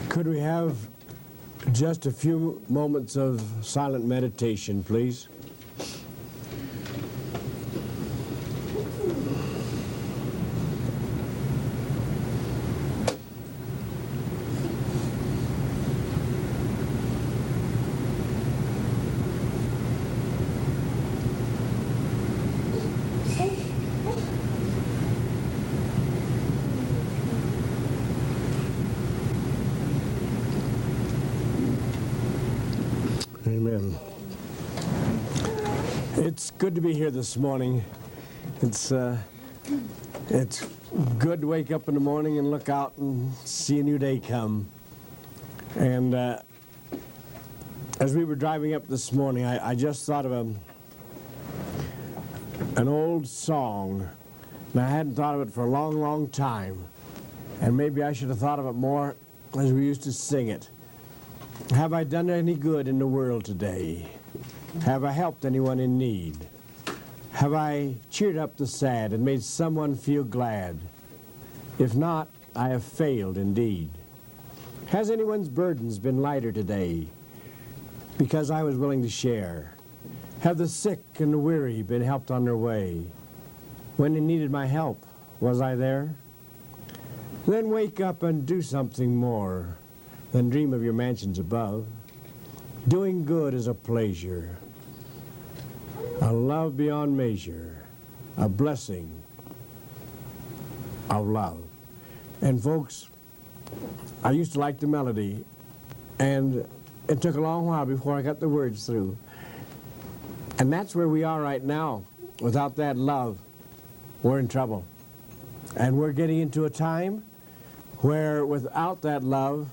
Could we have just a few moments of silent meditation, please? Amen. It's good to be here this morning. It's good to wake up in the morning and look out and see a new day come. And as we were driving up this morning, I just thought of an old song, and I hadn't thought of it for a long, long time. And maybe I should have thought of it more as we used to sing it. Have I done any good in the world today? Have I helped anyone in need? Have I cheered up the sad and made someone feel glad? If not, I have failed indeed. Has anyone's burdens been lighter today because I was willing to share? Have the sick and the weary been helped on their way? When they needed my help, was I there? Then wake up and do something more than dream of your mansions above. Doing good is a pleasure, a love beyond measure, a blessing of love. And folks, I used to like the melody, and it took a long while before I got the words through. And that's where we are right now. Without that love, we're in trouble. And we're getting into a time where without that love,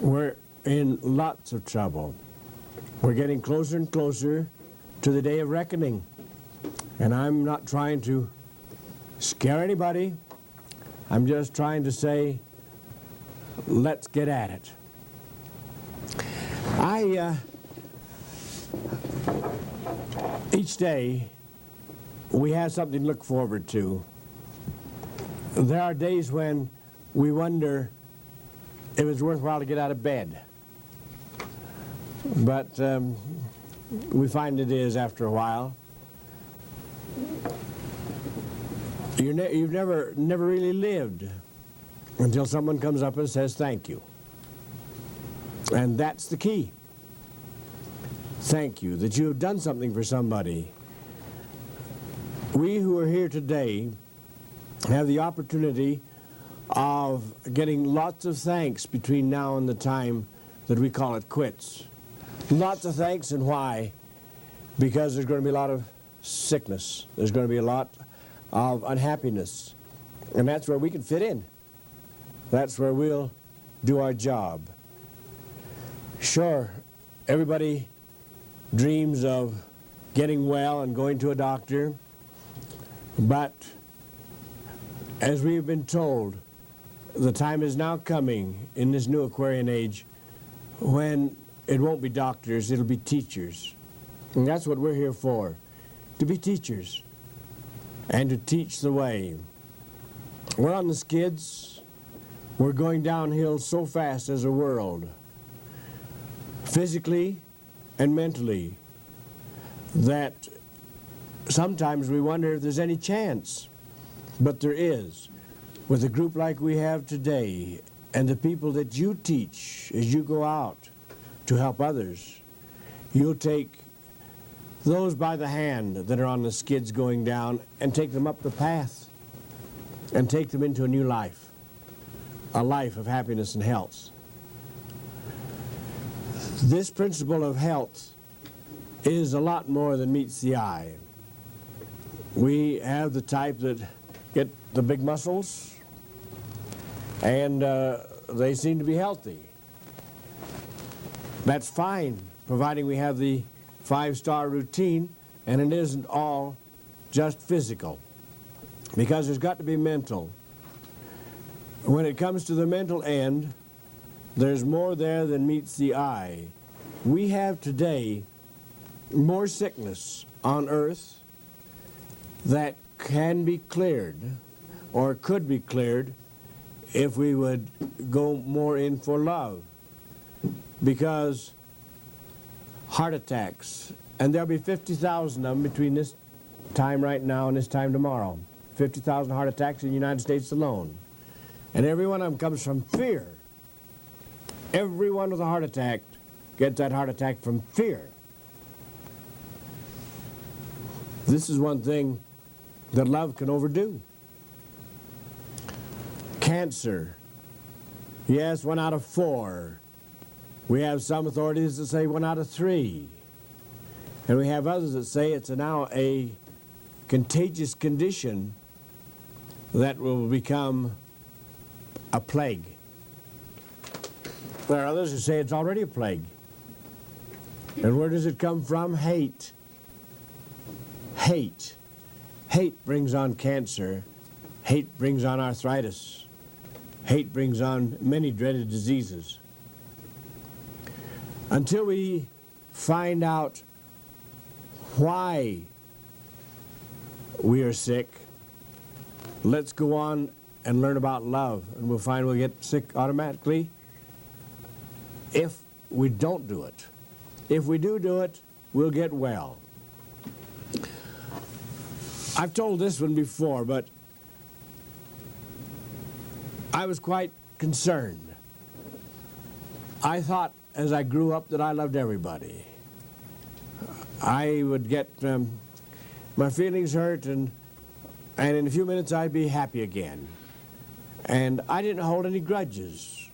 we're in lots of trouble. We're getting closer and closer to the day of reckoning. And I'm not trying to scare anybody. I'm just trying to say, let's get at it. Each day, we have something to look forward to. There are days when we wonder if it's worthwhile to get out of bed. But we find it is after a while. You've never really lived until someone comes up and says thank you. And that's the key. Thank you, that you have done something for somebody. We who are here today have the opportunity of getting lots of thanks between now and the time that we call it quits. Lots of thanks, and why? Because there's going to be a lot of sickness. There's going to be a lot of unhappiness. And that's where we can fit in. That's where we'll do our job. Sure, everybody dreams of getting well and going to a doctor, but as we've been told, the time is now coming in this new Aquarian age when it won't be doctors, it'll be teachers. And that's what we're here for, to be teachers and to teach the way. We're on the skids. We're going downhill so fast as a world, physically and mentally, that sometimes we wonder if there's any chance. But there is. With a group like we have today, and the people that you teach as you go out to help others, you'll take those by the hand that are on the skids going down and take them up the path and take them into a new life, a life of happiness and health. This principle of health is a lot more than meets the eye. We have the type that get the big muscles, and they seem to be healthy. That's fine, providing we have the 5-star routine, and it isn't all just physical, because there's got to be mental. When it comes to the mental end, there's more there than meets the eye. We have today more sickness on earth that can be cleared or could be cleared if we would go more in for love. Because heart attacks, and there'll be 50,000 of them between this time right now and this time tomorrow. 50,000 heart attacks in the United States alone. And every one of them comes from fear. Everyone with a heart attack gets that heart attack from fear. This is one thing that love can overdo. Cancer. Yes, 1 out of 4. We have some authorities that say 1 out of 3. And we have others that say it's now a contagious condition that will become a plague. There are others who say it's already a plague. And where does it come from? Hate. Hate. Hate brings on cancer. Hate brings on arthritis. Hate brings on many dreaded diseases. Until we find out why we are sick, let's go on and learn about love, and we'll find we'll get sick automatically if we don't do it. If we do it, we'll get well. I've told this one before, but I was quite concerned. I thought as I grew up that I loved everybody. I would get my feelings hurt, and in a few minutes I'd be happy again. And I didn't hold any grudges.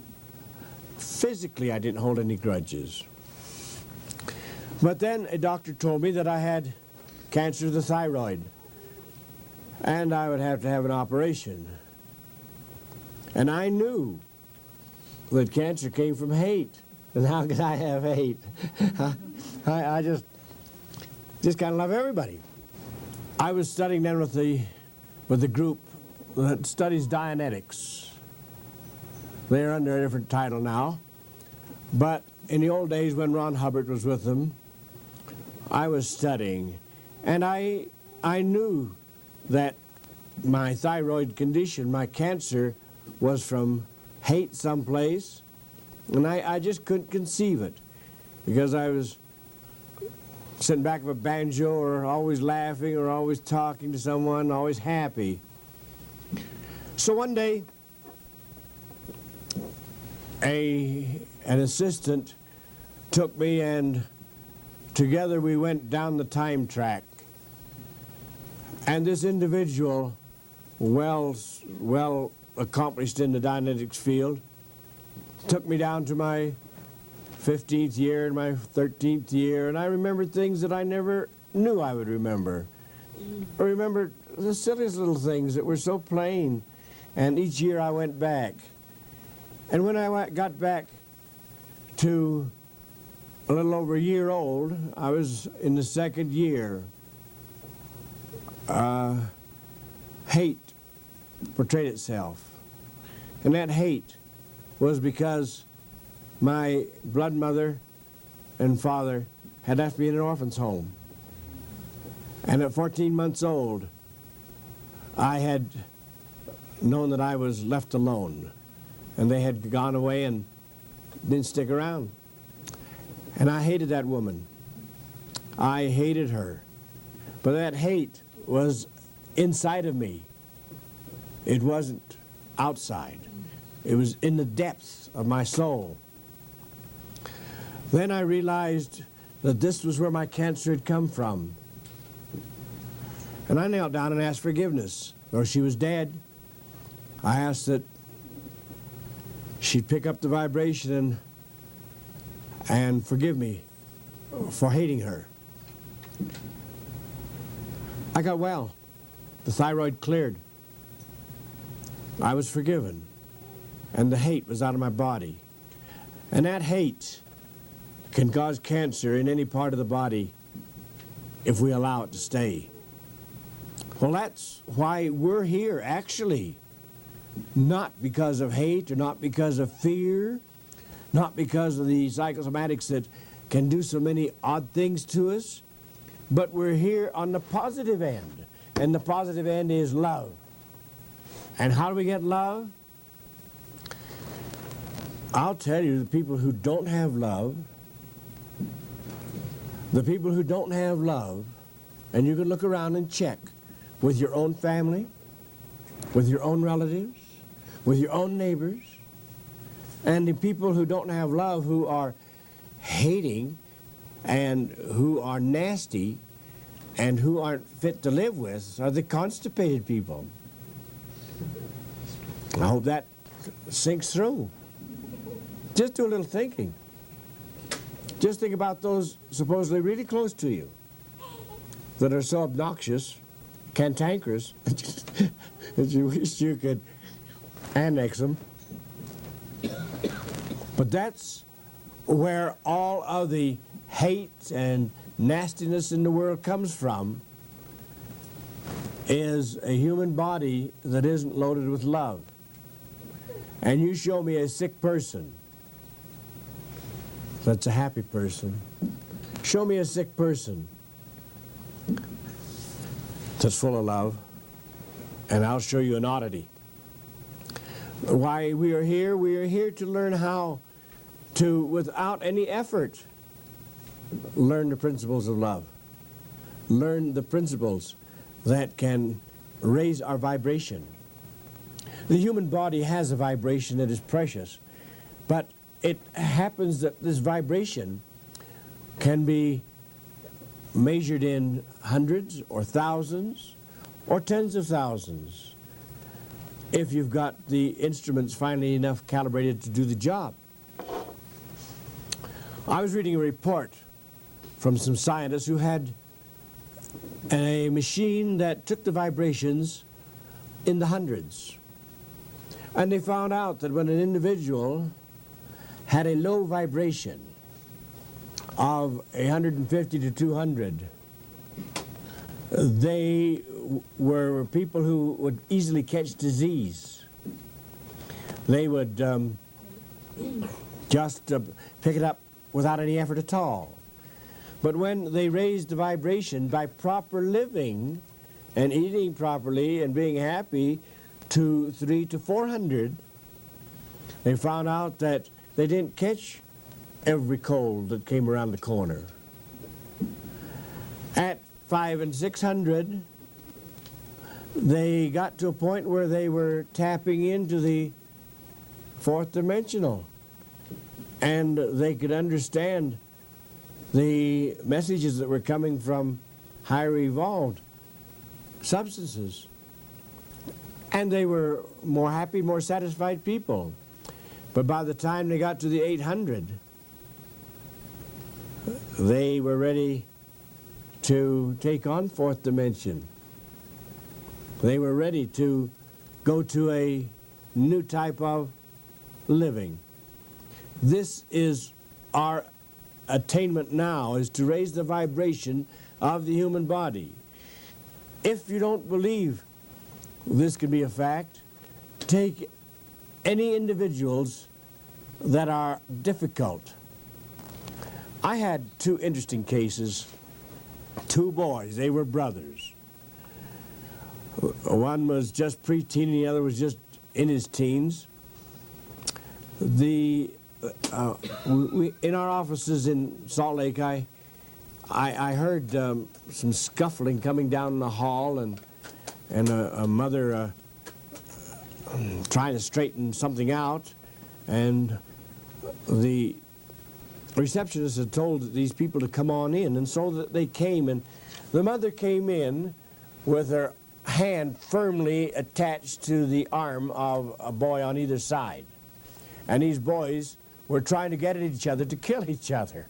Physically, I didn't hold any grudges. But then a doctor told me that I had cancer of the thyroid, and I would have to have an operation. And I knew that cancer came from hate. And how could I have hate? I just kind of love everybody. I was studying then with the group that studies Dianetics. They're under a different title now. But in the old days when Ron Hubbard was with them, I was studying. And I knew that my thyroid condition, my cancer, was from hate someplace. And I just couldn't conceive it, because I was sitting back of a banjo, or always laughing, or always talking to someone, always happy. So one day, an assistant took me, and together we went down the time track. And this individual, well accomplished in the Dianetics field, took me down to my 15th year and my 13th year, and I remembered things that I never knew I would remember. I remembered the silliest little things that were so plain, and each year I went back. And when I got back to a little over a year old, I was in the 2nd year. Hate portrayed itself, and that hate was because my blood mother and father had left me in an orphan's home. And at 14 months old, I had known that I was left alone, and they had gone away and didn't stick around. And I hated that woman. I hated her. But that hate was inside of me. It wasn't outside. It was in the depths of my soul. Then I realized that this was where my cancer had come from. And I knelt down and asked forgiveness. Though she was dead, I asked that she'd pick up the vibration and forgive me for hating her. I got well. The thyroid cleared. I was forgiven. And the hate was out of my body. And that hate can cause cancer in any part of the body if we allow it to stay. Well, that's why we're here, actually. Not because of hate, or not because of fear, not because of the psychosomatics that can do so many odd things to us, but we're here on the positive end. And the positive end is love. And how do we get love? I'll tell you, the people who don't have love, and you can look around and check with your own family, with your own relatives, with your own neighbors, and the people who don't have love, who are hating and who are nasty and who aren't fit to live with, are the constipated people. I hope that sinks through. Just do a little thinking. Just think about those supposedly really close to you that are so obnoxious, cantankerous, that you wish you could annex them. But that's where all of the hate and nastiness in the world comes from, is a human body that isn't loaded with love. And you show me a sick person that's a happy person. Show me a sick person that's full of love, and I'll show you an oddity. Why we are here to learn how to, without any effort, learn the principles of love. Learn the principles that can raise our vibration. The human body has a vibration that is precious, but it happens that this vibration can be measured in hundreds or thousands or tens of thousands if you've got the instruments finely enough calibrated to do the job. I was reading a report from some scientists who had a machine that took the vibrations in the hundreds. And they found out that when an individual had a low vibration of 150 to 200, they were people who would easily catch disease. They would just pick it up without any effort at all. But when they raised the vibration by proper living and eating properly and being happy to 300 to 400, they found out that they didn't catch every cold that came around the corner. At 500 and 600, they got to a point where they were tapping into the fourth dimensional, and they could understand the messages that were coming from higher evolved substances. And they were more happy, more satisfied people. But by the time they got to the 800, they were ready to take on fourth dimension. They were ready to go to a new type of living. This is our attainment now, is to raise the vibration of the human body. If you don't believe this can be a fact, take any individuals that are difficult. I had two interesting cases, two boys, they were brothers. One was just preteen and the other was just in his teens. In our offices in Salt Lake, I heard some scuffling coming down the hall, and a mother trying to straighten something out, and the receptionist had told these people to come on in, and so that they came, and the mother came in with her hand firmly attached to the arm of a boy on either side, and these boys were trying to get at each other to kill each other.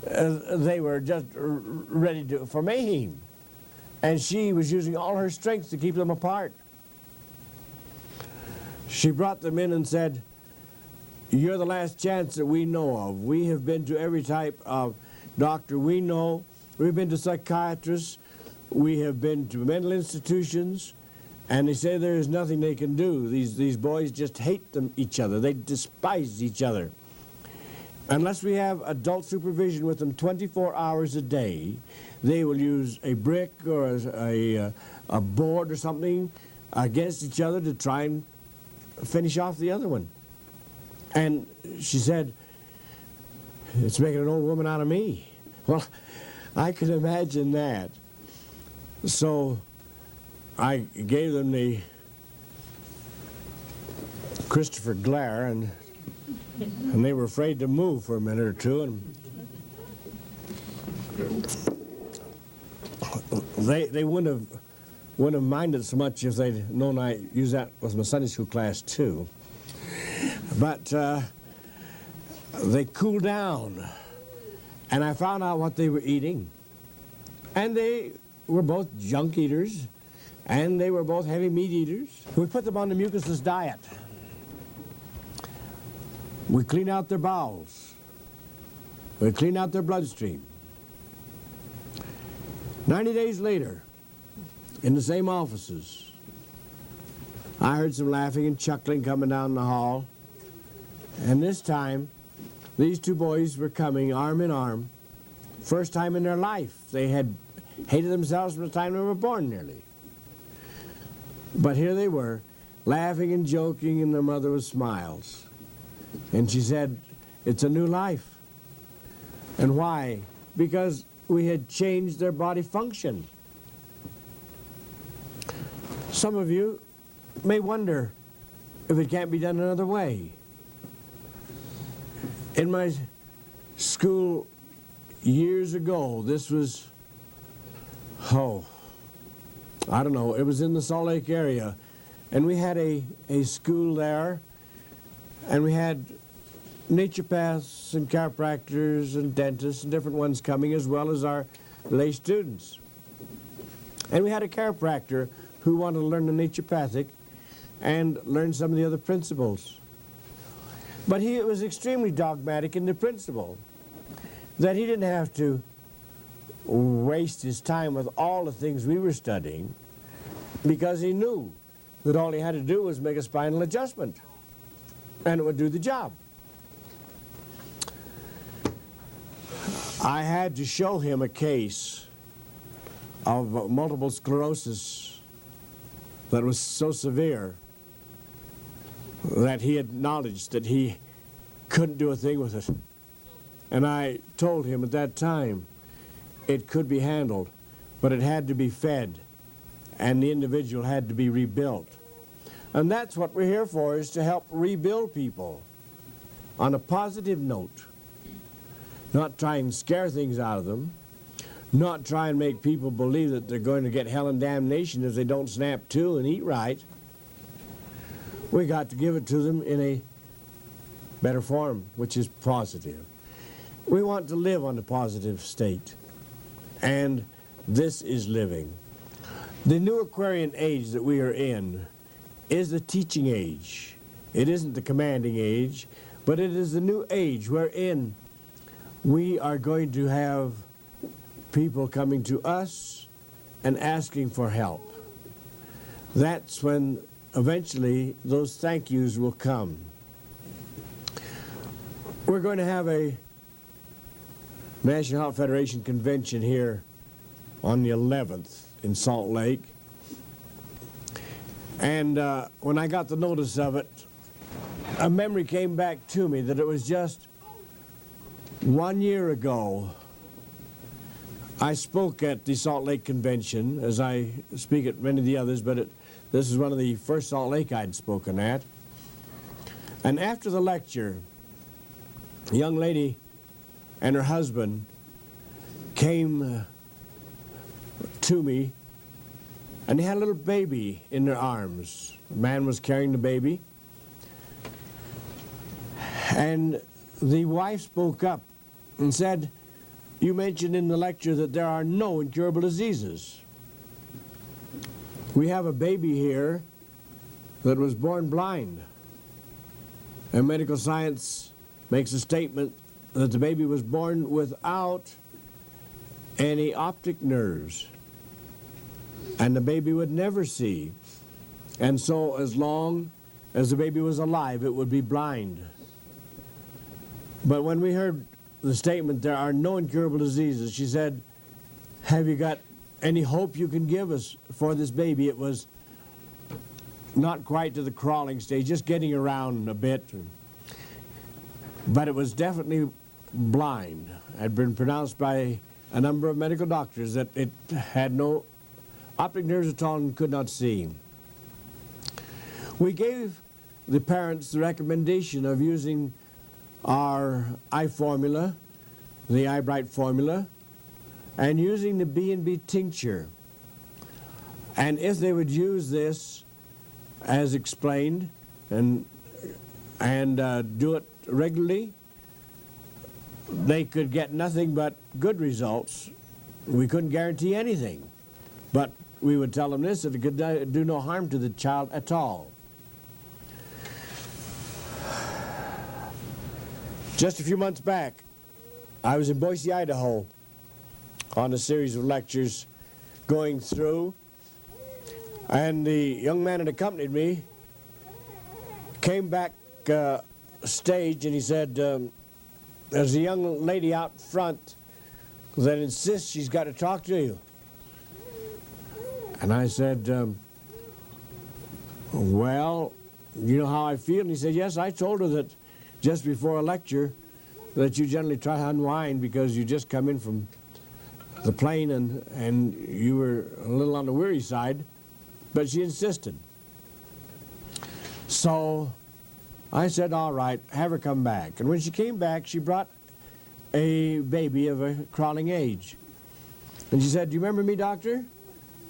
They were just ready for mayhem, and she was using all her strength to keep them apart. She brought them in and said, "You're the last chance that we know of. We have been to every type of doctor we know. We've been to psychiatrists. We have been to mental institutions, and they say there is nothing they can do. These boys just hate each other. They despise each other. Unless we have adult supervision with them 24 hours a day, they will use a brick or a board or something against each other to try and finish off the other one." And she said, "It's making an old woman out of me." Well, I could imagine that. So I gave them the Christopher glare, and they were afraid to move for a minute or two, and they wouldn't have minded so much if they'd known I used that with my Sunday school class too. But they cooled down, and I found out what they were eating. And they were both junk eaters, and they were both heavy meat eaters. We put them on the mucusless diet. We clean out their bowels. We clean out their bloodstream. 90 days later, in the same offices, I heard some laughing and chuckling coming down the hall. And this time, these two boys were coming arm in arm. First time in their life. They had hated themselves from the time they were born, nearly. But here they were, laughing and joking, and their mother with smiles. And she said, "It's a new life." And why? Because we had changed their body function. Some of you may wonder if it can't be done another way. In my school years ago, this was, I don't know, it was in the Salt Lake area. And we had a school there, and we had naturopaths and chiropractors and dentists and different ones coming, as well as our lay students. And we had a chiropractor who wanted to learn the naturopathic and learn some of the other principles. But he was extremely dogmatic in the principle that he didn't have to waste his time with all the things we were studying, because he knew that all he had to do was make a spinal adjustment and it would do the job. I had to show him a case of multiple sclerosis that was so severe that he acknowledged that he couldn't do a thing with it. And I told him at that time it could be handled, but it had to be fed, and the individual had to be rebuilt. And that's what we're here for, is to help rebuild people on a positive note. Not try and scare things out of them, not try and make people believe that they're going to get hell and damnation if they don't snap to and eat right. We got to give it to them in a better form, which is positive. We want to live on the positive state, and this is living. The new Aquarian age that we are in is the teaching age. It isn't the commanding age, but it is the new age wherein we are going to have people coming to us and asking for help. That's when eventually those thank yous will come. We're going to have a National Health Federation convention here on the 11th in Salt Lake. And when I got the notice of it, a memory came back to me that it was just 1 year ago. I spoke at the Salt Lake Convention, as I speak at many of the others, but this is one of the first Salt Lake I'd spoken at. And after the lecture, a young lady and her husband came to me, and they had a little baby in their arms. The man was carrying the baby, and the wife spoke up and said, "You mentioned in the lecture that there are no incurable diseases. We have a baby here that was born blind, and medical science makes a statement that the baby was born without any optic nerves, and the baby would never see. And so as long as the baby was alive, it would be blind. But when we heard the statement, there are no incurable diseases, she said, have you got any hope you can give us for this baby? It was not quite to the crawling stage, just getting around a bit. but it was definitely blind. It had been pronounced by a number of medical doctors that it had no optic nerves at all and could not see. We gave the parents the recommendation of using our eye formula, the Eye Bright formula, and using the B&B tincture. And if they would use this as explained and do it regularly, they could get nothing but good results. We couldn't guarantee anything, but we would tell them this, that it could do no harm to the child at all. Just a few months back, I was in Boise, Idaho on a series of lectures going through, and the young man that accompanied me came back stage and he said, there's a young lady out front that insists she's got to talk to you. And I said, well, you know how I feel? And he said, yes, I told her that just before a lecture that you generally try to unwind because you just come in from the plane and you were a little on the weary side, but she insisted. So I said, all right, have her come back. And when she came back, she brought a baby of a crawling age. And she said, do you remember me, doctor?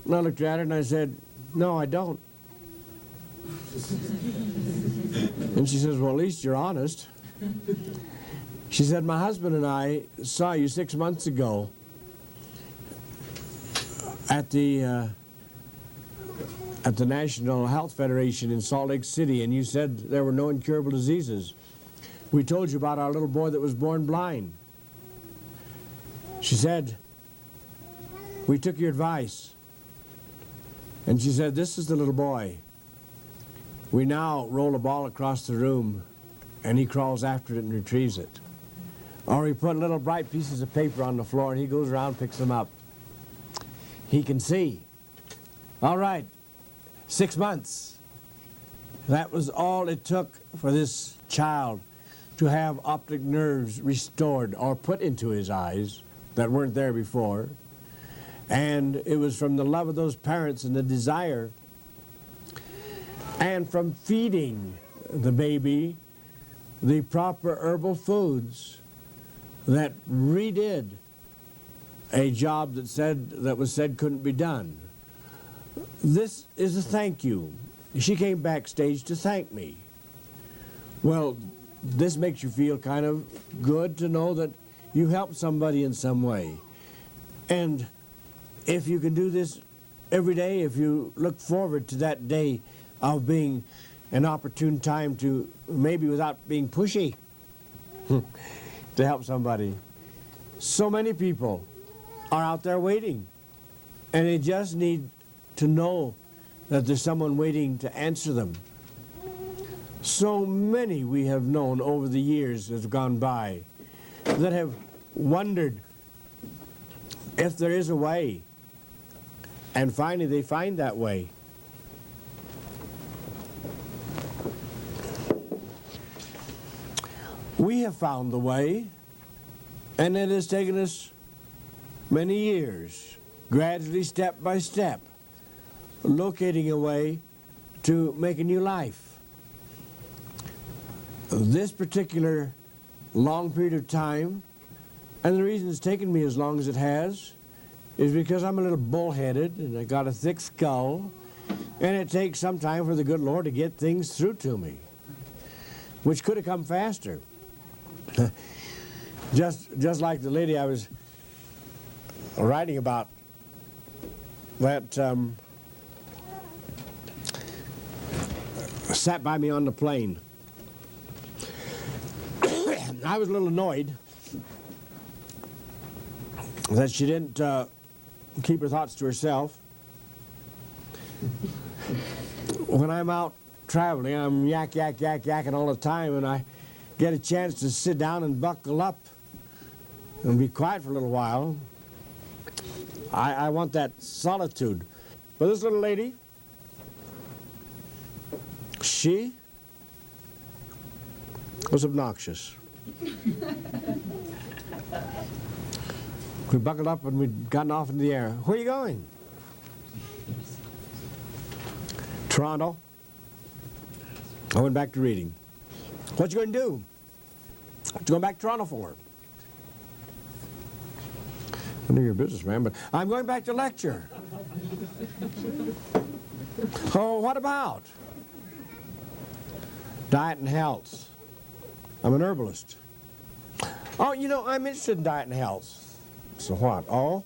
And I looked at her and I said, no, I don't. And she says, well, at least you're honest. She said, my husband and I saw you 6 months ago at the National Health Federation in Salt Lake City, and you said there were no incurable diseases. We told you about our little boy that was born blind. She said, we took your advice. And she said, this is the little boy. We now roll a ball across the room and he crawls after it and retrieves it. Or we put little bright pieces of paper on the floor and he goes around and picks them up. He can see. All right, 6 months. That was all it took for this child to have optic nerves restored or put into his eyes that weren't there before. And it was from the love of those parents and the desire, and from feeding the baby the proper herbal foods that redid a job that was said couldn't be done. This is a thank you. She came backstage to thank me. Well, this makes you feel kind of good to know that you helped somebody in some way. And if you can do this every day, if you look forward to that day of being an opportune time to, maybe without being pushy, to help somebody. So many people are out there waiting, and they just need to know that there's someone waiting to answer them. So many we have known over the years that have gone by that have wondered if there is a way, and finally they find that way. We have found the way, and it has taken us many years, gradually, step by step, locating a way to make a new life. This particular long period of time, and the reason it's taken me as long as it has, is because I'm a little bullheaded and I got a thick skull, and it takes some time for the good Lord to get things through to me, which could have come faster. Just like the lady I was writing about that sat by me on the plane. I was a little annoyed that she didn't keep her thoughts to herself. When I'm out traveling, I'm yakking all the time, and I get a chance to sit down and buckle up and be quiet for a little while. I want that solitude. But this little lady, she was obnoxious. We buckled up and we'd gotten off into the air. Where are you going? Toronto. I went back to reading. What you going to do? What you going back to Toronto for? None of your business, man, but I'm going back to lecture. Oh, what about? Diet and health. I'm an herbalist. Oh, you know, I'm interested in diet and health. So what? Oh?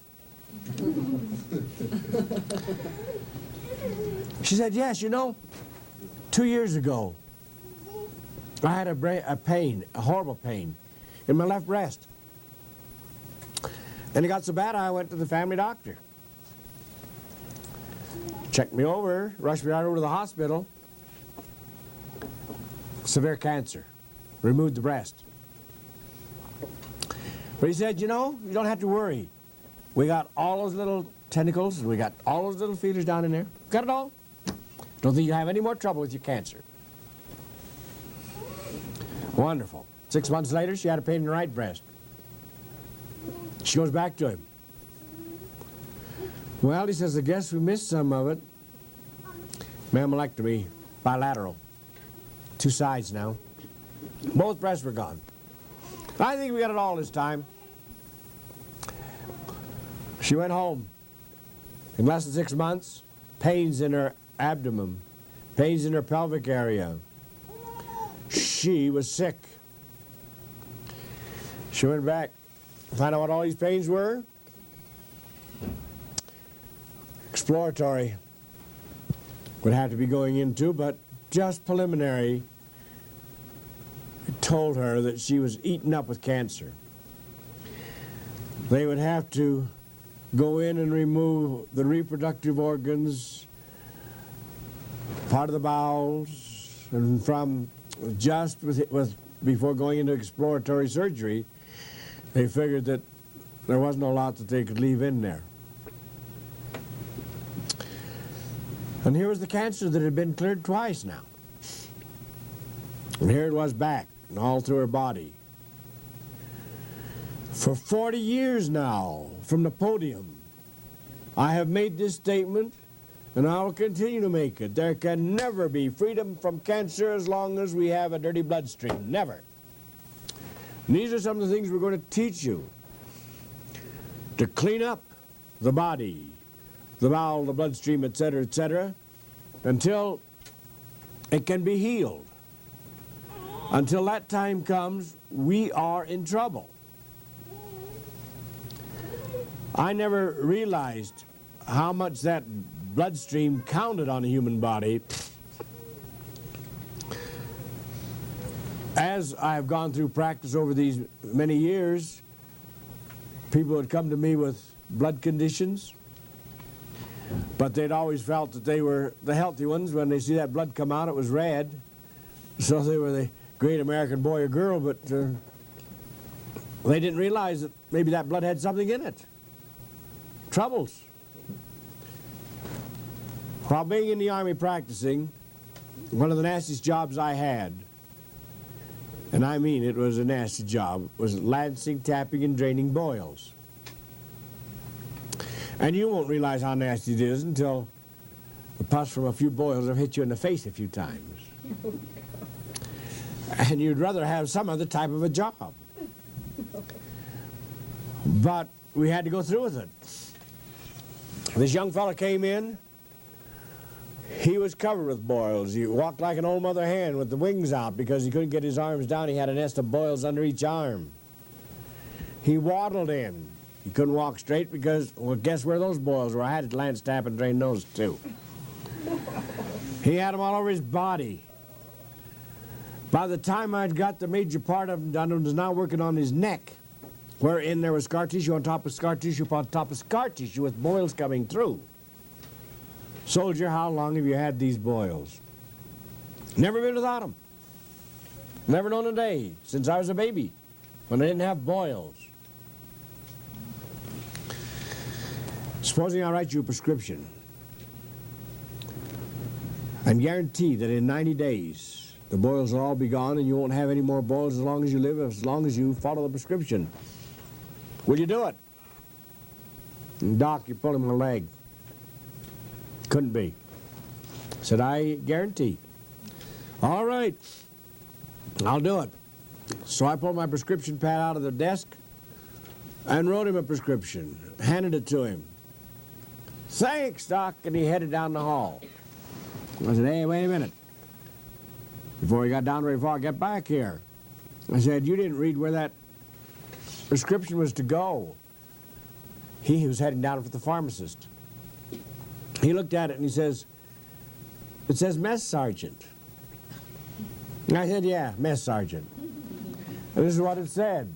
She said, yes, you know, 2 years ago, I had a pain, a horrible pain, in my left breast. And it got so bad I went to the family doctor. Checked me over, rushed me right over to the hospital. Severe cancer. Removed the breast. But he said, you know, you don't have to worry. We got all those little tentacles, and we got all those little feelers down in there. Got it all. Don't think you have any more trouble with your cancer. Wonderful. 6 months later, she had a pain in the right breast. She goes back to him. Well, he says, I guess we missed some of it. Mammalectomy, bilateral. 2 sides now. Both breasts were gone. I think we got it all this time. She went home. In less than 6 months, pains in her abdomen, pains in her pelvic area. She was sick. She went back, found out what all these pains were. Exploratory would have to be going into, but just preliminary. It told her that she was eaten up with cancer. They would have to go in and remove the reproductive organs, part of the bowels, and from just before going into exploratory surgery, they figured that there wasn't a lot that they could leave in there. And here was the cancer that had been cleared twice now. And here it was back, and all through her body. For 40 years now, from the podium, I have made this statement, and I will continue to make it. There can never be freedom from cancer as long as we have a dirty bloodstream. Never. And these are some of the things we're going to teach you. To clean up the body, the bowel, the bloodstream, etc., until it can be healed. Until that time comes, we are in trouble. I never realized how much that bloodstream counted on a human body. As I have gone through practice over these many years, people would come to me with blood conditions, but they'd always felt that they were the healthy ones. When they see that blood come out, it was red, so they were the great American boy or girl, but they didn't realize that maybe that blood had something in it. Troubles. While being in the Army practicing, one of the nastiest jobs I had, and I mean it was a nasty job, was lancing, tapping, and draining boils. And you won't realize how nasty it is until the pus from a few boils have hit you in the face a few times. And you'd rather have some other type of a job. But we had to go through with it. This young fellow came in. He was covered with boils. He walked like an old mother hen with the wings out because he couldn't get his arms down. He had a nest of boils under each arm. He waddled in. He couldn't walk straight because, well, guess where those boils were? I had to lance, tap, and drain those too. He had them all over his body. By the time I'd got the major part of him done, it was now working on his neck, wherein there was scar tissue on top of scar tissue upon top of scar tissue with boils coming through. Soldier, how long have you had these boils? Never been without them. Never known a day since I was a baby when I didn't have boils. Supposing I write you a prescription and guarantee that in 90 days The boils will all be gone, and you won't have any more boils as long as you live, as long as you follow the prescription. Will you do it? And Doc, you're pulling my leg. Couldn't be. Said, I guarantee. All right, I'll do it. So I pulled my prescription pad out of the desk and wrote him a prescription, handed it to him. Thanks, Doc, and he headed down the hall. I said, hey, wait a minute. Before he got down very far, get back here. I said, you didn't read where that prescription was to go. He was heading down for the pharmacist. He looked at it and he says, it says mess sergeant. And I said, yeah, mess sergeant. And this is what it said.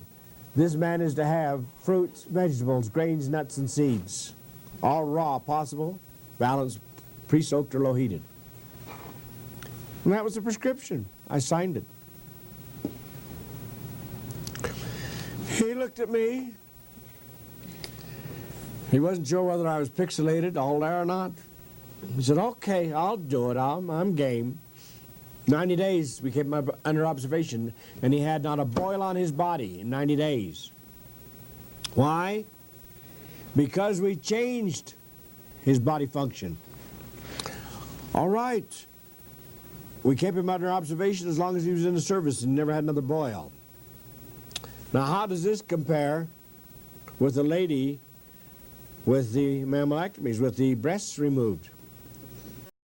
This man is to have fruits, vegetables, grains, nuts, and seeds. All raw possible, balanced, pre-soaked or low-heated. And that was the prescription. I signed it. He looked at me. He wasn't sure whether I was pixelated, all there or not. He said, okay, I'll do it. I'm game. 90 days we kept him under observation, and he had not a boil on his body in 90 days. Why? Because we changed his body function. All right. We kept him under observation as long as he was in the service and never had another boil. Now, how does this compare with the lady with the mammectomies, with the breasts removed?